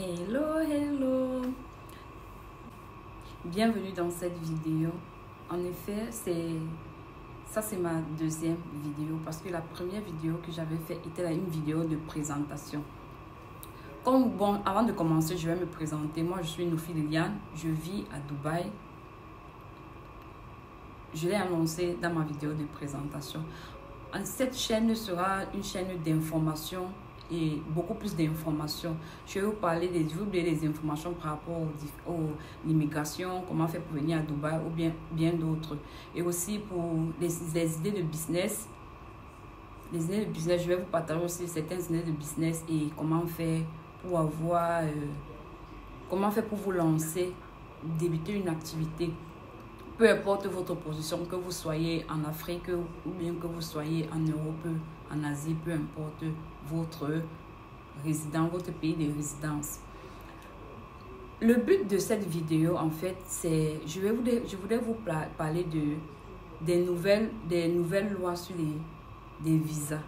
Hello, hello! Bienvenue dans cette vidéo. En effet, c'est ma deuxième vidéo parce que la première vidéo que j'avais faite était une vidéo de présentation. Avant de commencer, je vais me présenter. Moi, je suis Nofi Liliane. Je vis à Dubaï. Je l'ai annoncé dans ma vidéo de présentation. Cette chaîne sera une chaîne d'information et beaucoup plus d'informations. Je vais vous parler des informations par rapport à l'immigration, comment faire pour venir à Dubaï ou bien d'autres. Et aussi pour les idées de business. Les idées de business, je vais vous partager aussi certaines idées de business et comment faire pour comment faire pour vous lancer, débuter une activité. Peu importe votre position, que vous soyez en Afrique ou bien que vous soyez en Europe, en Asie, peu importe votre pays de résidence. Le but de cette vidéo, en fait, c'est, je voulais vous parler des nouvelles lois sur des visas.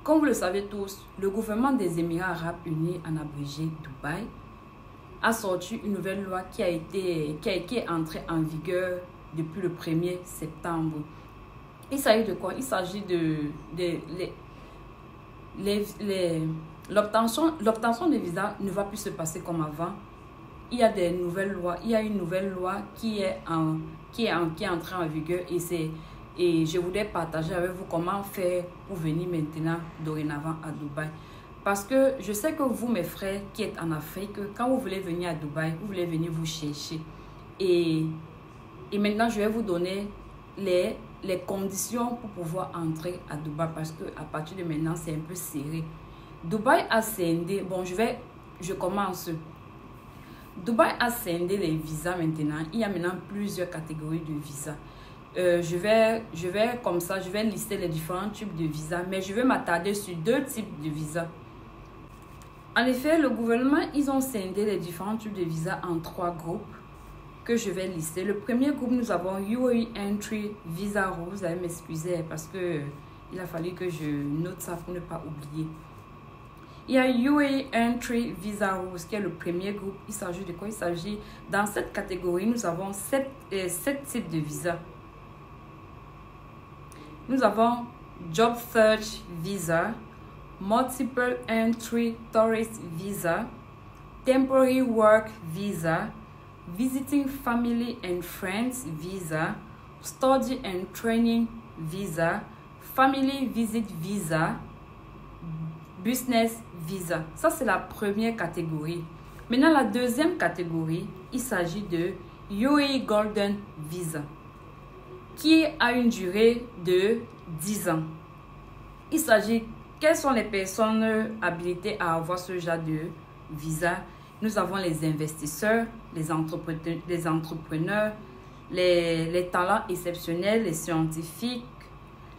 Comme vous le savez tous, le gouvernement des Émirats Arabes Unis, en abrégé Dubaï, a sorti une nouvelle loi qui est entrée en vigueur depuis le 1er septembre. Il s'agit de quoi? Il s'agit l'obtention des visas ne va plus se passer comme avant. Il y a des nouvelles lois. Il y a une nouvelle loi qui est entrée en vigueur et je voulais partager avec vous comment faire pour venir maintenant, dorénavant, à Dubaï. Parce que je sais que vous, mes frères qui êtes en Afrique, quand vous voulez venir à Dubaï, vous voulez venir vous chercher. Et maintenant, je vais vous donner les conditions pour pouvoir entrer à Dubaï. Parce qu'à partir de maintenant, c'est un peu serré. Dubaï a scindé. Bon, je commence. Dubaï a scindé les visas maintenant. Il y a maintenant plusieurs catégories de visas. Je vais lister les différents types de visas. Mais je vais m'attarder sur deux types de visas. En effet, le gouvernement, ils ont scindé les différents types de visas en 3 groupes que je vais lister. Le premier groupe, nous avons UAE Entry Visa Rules. Vous allez m'excuser parce que il a fallu que je note ça pour ne pas oublier. Il y a UAE Entry Visa Rules qui est le premier groupe. Il s'agit de quoi? Il s'agit, dans cette catégorie, nous avons 7 types de visas. Nous avons Job Search Visa, Multiple Entry Tourist Visa, Temporary Work Visa, Visiting Family and Friends Visa, Study and Training Visa, Family Visit Visa, Business Visa. Ça, c'est la première catégorie. Maintenant, la deuxième catégorie, il s'agit de UAE Golden Visa, qui a une durée de 10 ans. Il s'agit, quelles sont les personnes habilitées à avoir ce genre de visa? Nous avons les investisseurs, les entrepreneurs, les talents exceptionnels, les scientifiques,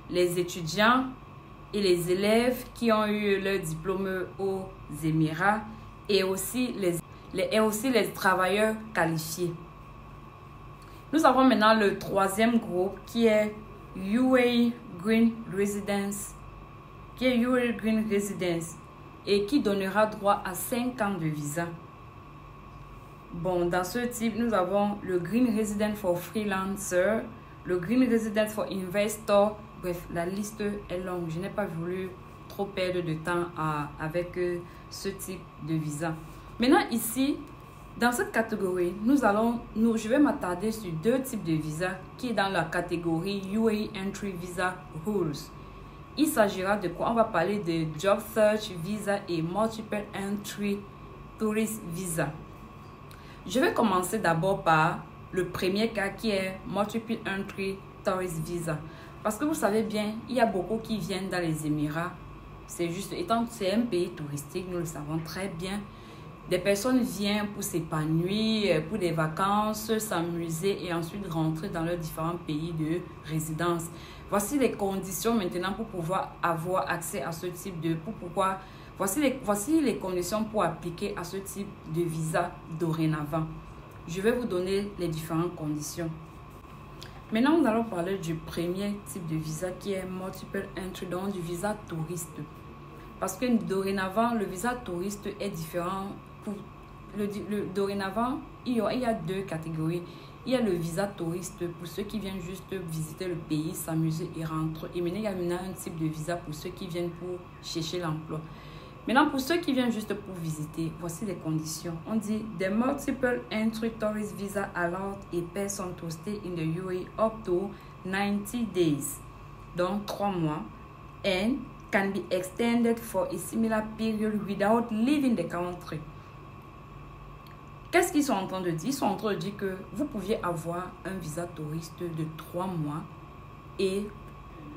les étudiants et les élèves qui ont eu leur diplôme aux Émirats et aussi les travailleurs qualifiés. Nous avons maintenant le troisième groupe qui est UAE Green Residence, et qui donnera droit à 5 ans de visa. Bon, dans ce type, nous avons le Green Resident for Freelancer, le Green Resident for Investor. Bref, la liste est longue. Je n'ai pas voulu trop perdre de temps avec ce type de visa. Maintenant, ici, dans cette catégorie, je vais m'attarder sur 2 types de visas qui est dans la catégorie UAE Entry Visa Rules. Il s'agira de quoi? On va parler de Job Search Visa et Multiple Entry Tourist Visa. Je vais commencer d'abord par le premier cas qui est Multiple Entry Tourist Visa. Parce que vous savez bien, il y a beaucoup qui viennent dans les Émirats. C'est juste, étant que c'est un pays touristique, nous le savons très bien. Des personnes viennent pour s'épanouir, pour des vacances, s'amuser et ensuite rentrer dans leurs différents pays de résidence. Voici les conditions maintenant pour pouvoir avoir accès à ce type de... Voici les conditions pour appliquer à ce type de visa dorénavant. Je vais vous donner les différentes conditions. Maintenant, nous allons parler du premier type de visa qui est Multiple Entry, donc du visa touriste. Parce que dorénavant, le visa touriste est différent. Dorénavant, il y a deux catégories. Il y a le visa touriste pour ceux qui viennent juste visiter le pays, s'amuser et rentrer. Et maintenant, il y a maintenant un type de visa pour ceux qui viennent pour chercher l'emploi. Maintenant, pour ceux qui viennent juste pour visiter, voici les conditions. On dit « The multiple entry tourist visa allowed a person to stay in the UAE up to 90 days » donc 3 mois, and can be extended for a similar period without leaving the country. Qu'est-ce qu'ils sont en train de dire? Ils sont en train de dire que vous pouviez avoir un visa touriste de 3 mois et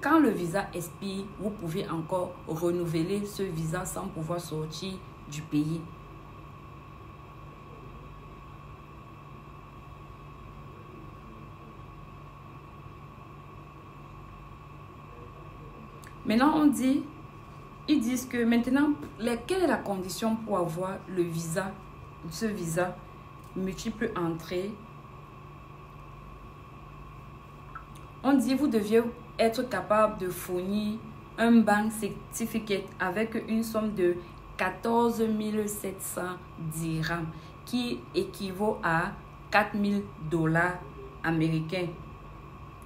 quand le visa expire, vous pouvez encore renouveler ce visa sans pouvoir sortir du pays. Maintenant, ils disent que maintenant, quelle est la condition pour avoir le visa, ce visa multiple entrée? On dit vous deviez être capable de fournir un bank certificate avec une somme de 14 700 dirhams qui équivaut à 4 000 $ américains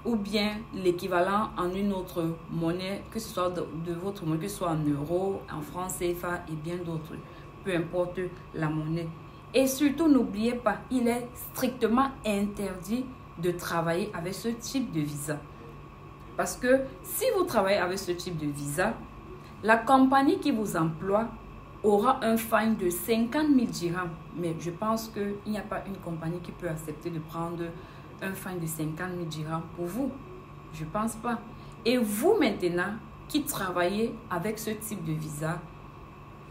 ou bien l'équivalent en une autre monnaie, que ce soit de votre monnaie, que ce soit en euros, en francs CFA et bien d'autres, peu importe la monnaie. Et surtout, n'oubliez pas, il est strictement interdit de travailler avec ce type de visa. Parce que si vous travaillez avec ce type de visa, la compagnie qui vous emploie aura un fine de 50 000 dirhams. Mais je pense qu'il n'y a pas une compagnie qui peut accepter de prendre un fine de 50 000 dirhams pour vous. Je ne pense pas. Et vous maintenant, qui travaillez avec ce type de visa,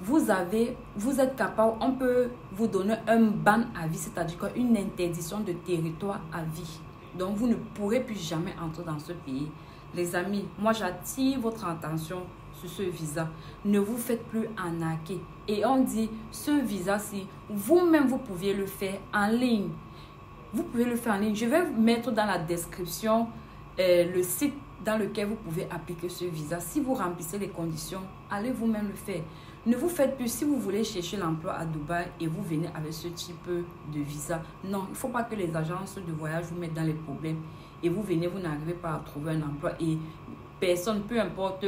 vous êtes capable, on peut vous donner un ban à vie, c'est-à-dire une interdiction de territoire à vie. Donc, vous ne pourrez plus jamais entrer dans ce pays. Les amis, moi j'attire votre attention sur ce visa. Ne vous faites plus arnaquer. Et on dit, ce visa-ci, vous-même, vous pouviez le faire en ligne. Vous pouvez le faire en ligne. Je vais mettre dans la description le site dans lequel vous pouvez appliquer ce visa. Si vous remplissez les conditions, allez vous-même le faire. Ne vous faites plus, si vous voulez chercher l'emploi à Dubaï et vous venez avec ce type de visa. Non, il ne faut pas que les agences de voyage vous mettent dans les problèmes. Et vous venez, vous n'arrivez pas à trouver un emploi. Et personne, peu importe,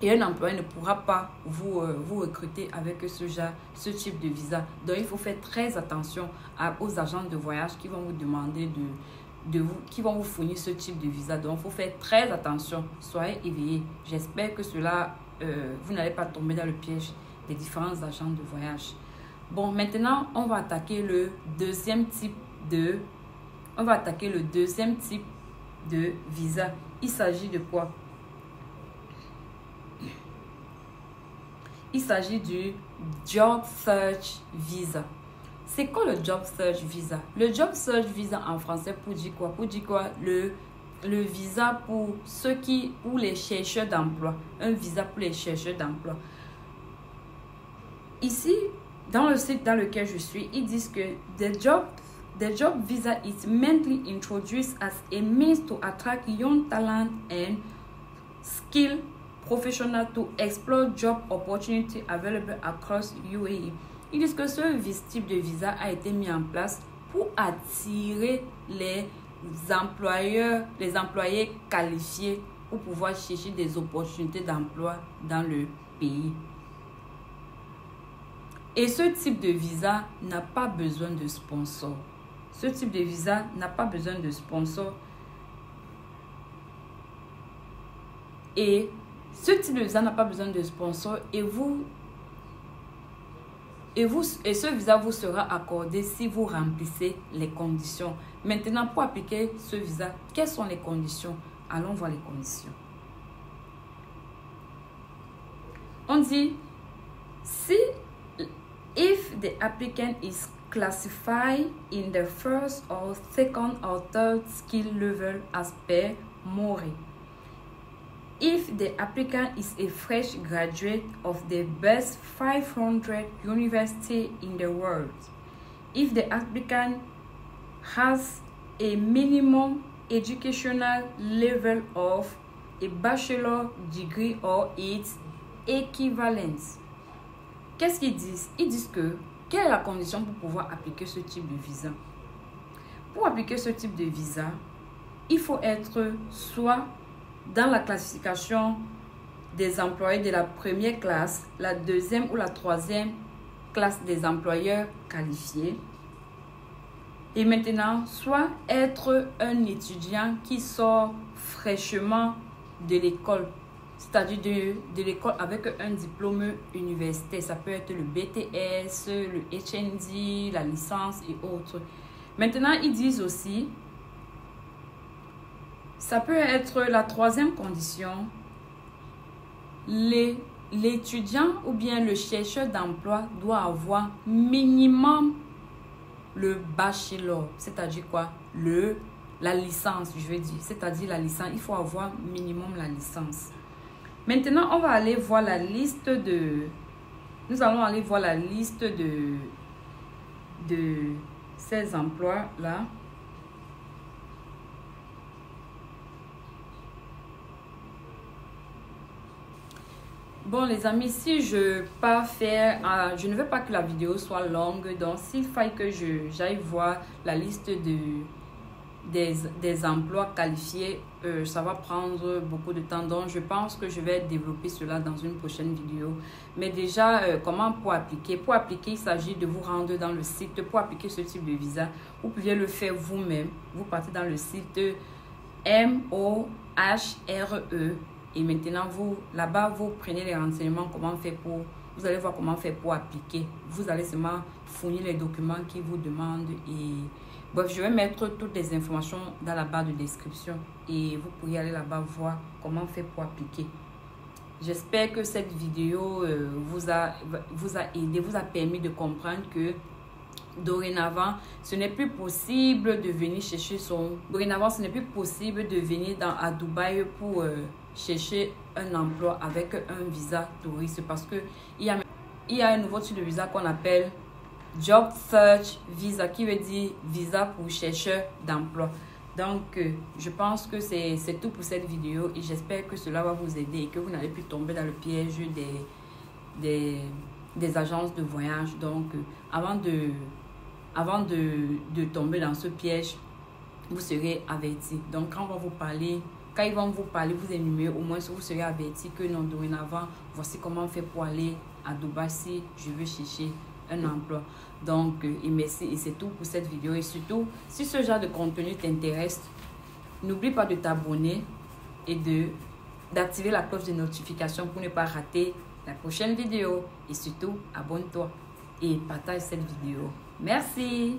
et un employeur ne pourra pas vous recruter avec ce type de visa. Donc, il faut faire très attention aux agences de voyage qui vont vous demander qui vont vous fournir ce type de visa. Donc, il faut faire très attention. Soyez éveillés. J'espère que vous n'allez pas tomber dans le piège des différents agents de voyage. Bon, maintenant, on va attaquer le deuxième type de visa. Il s'agit de quoi? Il s'agit du Job Search Visa. C'est quoi le Job Search Visa? Le Job Search Visa en français pour dire quoi? Pour dire quoi? Le visa pour pour les chercheurs d'emploi. Un visa pour les chercheurs d'emploi. Ici, dans le site dans lequel je suis, ils disent que the job visa is mainly introduced as a means to attract young talent and skilled professionals to explore job opportunities available across UAE. Ils disent que ce type de visa a été mis en place pour attirer les employés qualifiés pour pouvoir chercher des opportunités d'emploi dans le pays. Et ce type de visa n'a pas besoin de sponsor. Ce type de visa n'a pas besoin de sponsor. Et ce type de visa n'a pas besoin de sponsor et ce visa vous sera accordé si vous remplissez les conditions. Maintenant, pour appliquer ce visa, quelles sont les conditions? Allons voir les conditions. On dit, if the applicant is classified in the first or second or third skill level as per MORE. If the applicant is a fresh graduate of the best 500 university in the world. If the applicant has a minimum educational level of a bachelor degree or its équivalence. Qu'est-ce qu'ils disent? Ils disent que quelle est la condition pour pouvoir appliquer ce type de visa? Pour appliquer ce type de visa, il faut être soit dans la classification des employés de la première classe, la deuxième ou la troisième classe des employeurs qualifiés. Et maintenant, soit être un étudiant qui sort fraîchement de l'école, c'est-à-dire de l'école avec un diplôme universitaire. Ça peut être le BTS, le HND, la licence et autres. Maintenant, ils disent aussi, ça peut être la troisième condition, l'étudiant ou bien le chercheur d'emploi doit avoir minimum le bachelor, c'est-à-dire quoi? La licence, je veux dire, c'est-à-dire la licence, il faut avoir minimum la licence. Maintenant, on va aller voir la liste de... Nous allons aller voir la liste de ces emplois-là. Bon les amis, si je ne veux pas que la vidéo soit longue, donc s'il faille que j'aille voir la liste des emplois qualifiés, ça va prendre beaucoup de temps. Donc je pense que je vais développer cela dans une prochaine vidéo. Mais déjà, comment pour appliquer? Pour appliquer, il s'agit de vous rendre dans le site. Pour appliquer ce type de visa, vous pouvez le faire vous-même. Vous partez dans le site MOHRE. Et maintenant, là-bas, vous prenez les renseignements, comment faire pour... Vous allez voir comment faire pour appliquer. Vous allez seulement fournir les documents qu'ils vous demandent. Et bref, je vais mettre toutes les informations dans la barre de description. Et vous pourrez aller là-bas voir comment faire pour appliquer. J'espère que cette vidéo vous a aidé, vous a permis de comprendre que dorénavant, ce n'est plus possible de venir chercher Dorénavant, ce n'est plus possible de venir à Dubaï pour chercher un emploi avec un visa touriste parce que il y a un nouveau type de visa qu'on appelle Job Search Visa, qui veut dire visa pour chercheur d'emploi. Donc, je pense que c'est tout pour cette vidéo et j'espère que cela va vous aider et que vous n'allez plus tomber dans le piège des agences de voyage. Donc, avant de tomber dans ce piège, vous serez averti. Donc, quand ils vont vous parler, vous énumérer, au moins vous serez averti que non, dorénavant, voici comment on fait pour aller à Dubaï si je veux chercher un emploi. Donc, et merci, et c'est tout pour cette vidéo. Et surtout, si ce genre de contenu t'intéresse, n'oublie pas de t'abonner et d'activer la cloche de notification pour ne pas rater la prochaine vidéo. Et surtout, abonne-toi et partage cette vidéo. Merci.